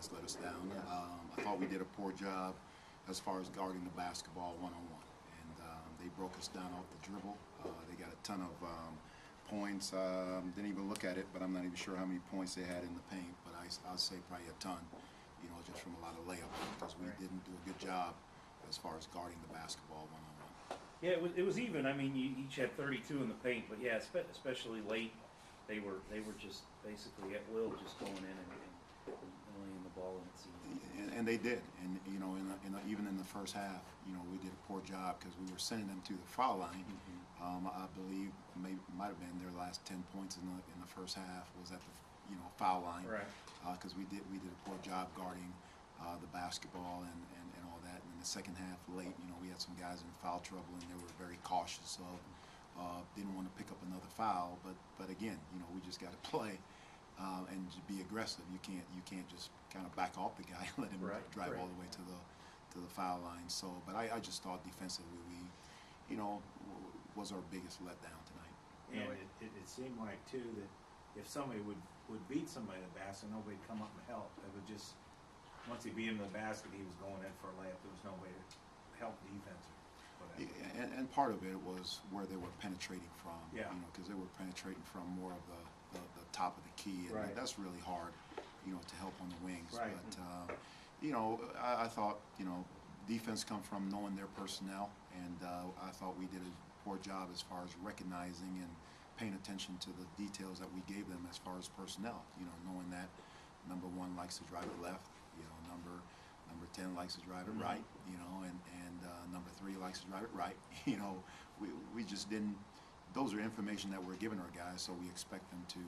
let us down. Yes. I thought we did a poor job as far as guarding the basketball one-on-one. And they broke us down off the dribble. They got a ton of points. Didn't even look at it, but I'm not even sure how many points they had in the paint. But I'll say probably a ton, just from a lot of layups, because we didn't do a good job as far as guarding the basketball one-on-one. Yeah, it was even. I mean, you each had 32 in the paint, but yeah, especially late, they were just basically at will, just going in and laying the ball in. It seemed. And they did, and even in the first half, we did a poor job because we were sending them to the foul line. I believe might have been their last 10 points in the first half was at the foul line, Right? Because we did a poor job guarding the basketball and all that. And in the second half, late, we had some guys in foul trouble, and they were very cautious of didn't want to pick up another foul. But again, we just got to play and be aggressive. You can't just kind of back off the guy and let him drive all the way to the foul line. So, but I just thought defensively we, was our biggest letdown tonight. And it seemed like too that if somebody would beat somebody in the basket, nobody would come up and help. It would just, once he beat him in the basket, he was going in for a layup. There was no way to help defense. And part of it was where they were penetrating from. Yeah. Because they were penetrating from more of the top of the key, and that's really hard, to help on the wings. Right. But I thought, defense come from knowing their personnel, and I thought we did a poor job as far as recognizing and paying attention to the details that we gave them as far as personnel. Knowing that number 1 likes to drive it left, number 10 likes to drive it right, and number 3 likes to drive it right. We just didn't. Those are information that we're giving our guys, so we expect them to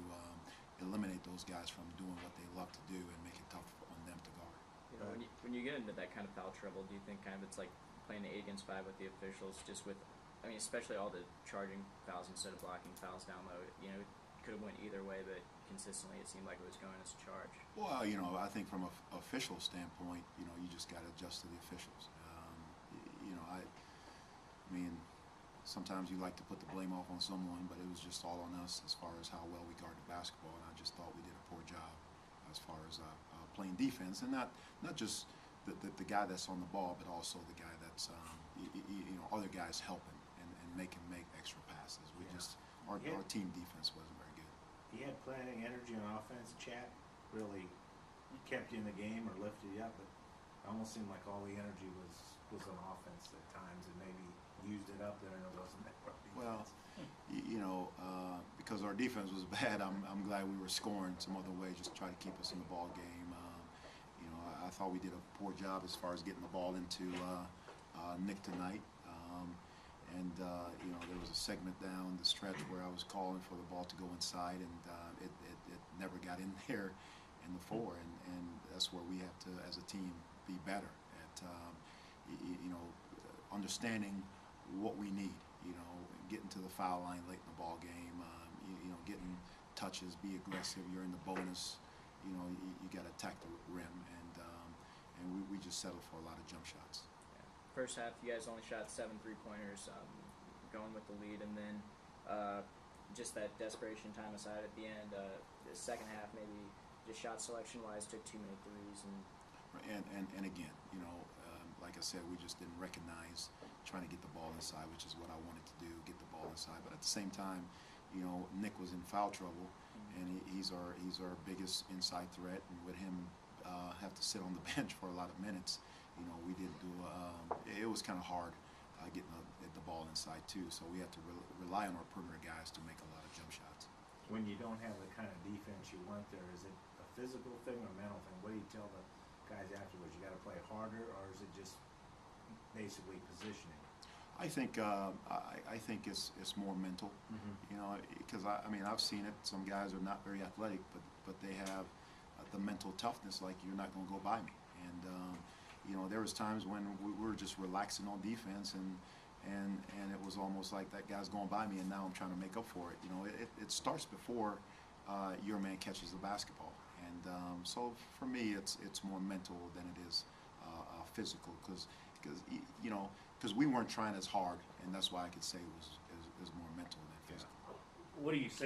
eliminate those guys from doing what they love to do and make it tough on them to guard. When you get into that kind of foul trouble, do you think kind of it's like playing 8 against 5 with the officials, just with, especially all the charging fouls instead of blocking fouls down low? It could have went either way, but consistently it seemed like it was going as a charge. Well, I think from an official standpoint, you just got to adjust to the officials. I mean, sometimes you like to put the blame off on someone, but it was just all on us as far as how well we guarded basketball, and I just thought we did a poor job as far as playing defense, and not just the guy that's on the ball, but also the guy that's other guys helping and making extra passes. We just our team defense wasn't very good. He had plenty of energy on offense. Chat really kept you in the game or lifted you up, but it almost seemed like all the energy was on offense at times, and maybe used it up there and it wasn't that well. Because our defense was bad, I'm glad we were scoring some other way, just to try to keep us in the ball game. I thought we did a poor job as far as getting the ball into Nick tonight. There was a segment down the stretch where I was calling for the ball to go inside, and it never got in there in the 4, and that's where we have to, as a team, be better at understanding what we need. Getting to the foul line late in the ball game, getting touches, be aggressive. You're in the bonus. You got to attack the rim, and we just settled for a lot of jump shots. Yeah. First half, you guys only shot 7 3-pointers, going with the lead, and then just that desperation time aside at the end. The second half, maybe just shot selection-wise, took too many threes, and again, like I said, we just didn't recognize trying to get the ball inside, which is what I wanted to do, get the ball inside. But at the same time, Nick was in foul trouble, and he's our biggest inside threat, and with him have to sit on the bench for a lot of minutes, we didn't do. It was kind of hard getting the ball inside too. So we had to rely on our perimeter guys to make a lot of jump shots. When you don't have the kind of defense you want there, is it a physical thing or a mental thing? What do you tell the guys afterwards? You got to play harder, or is it just basically positioning? I think it's more mental, because I've seen it. Some guys are not very athletic, but they have the mental toughness. Like, you're not going to go by me, and there was times when we were just relaxing on defense, and it was almost like that guy's going by me, and now I'm trying to make up for it. It starts before your man catches the basketball, and so for me, it's more mental than it is physical, because we weren't trying as hard, and that's why I could say it was more mental than physical. What do you say?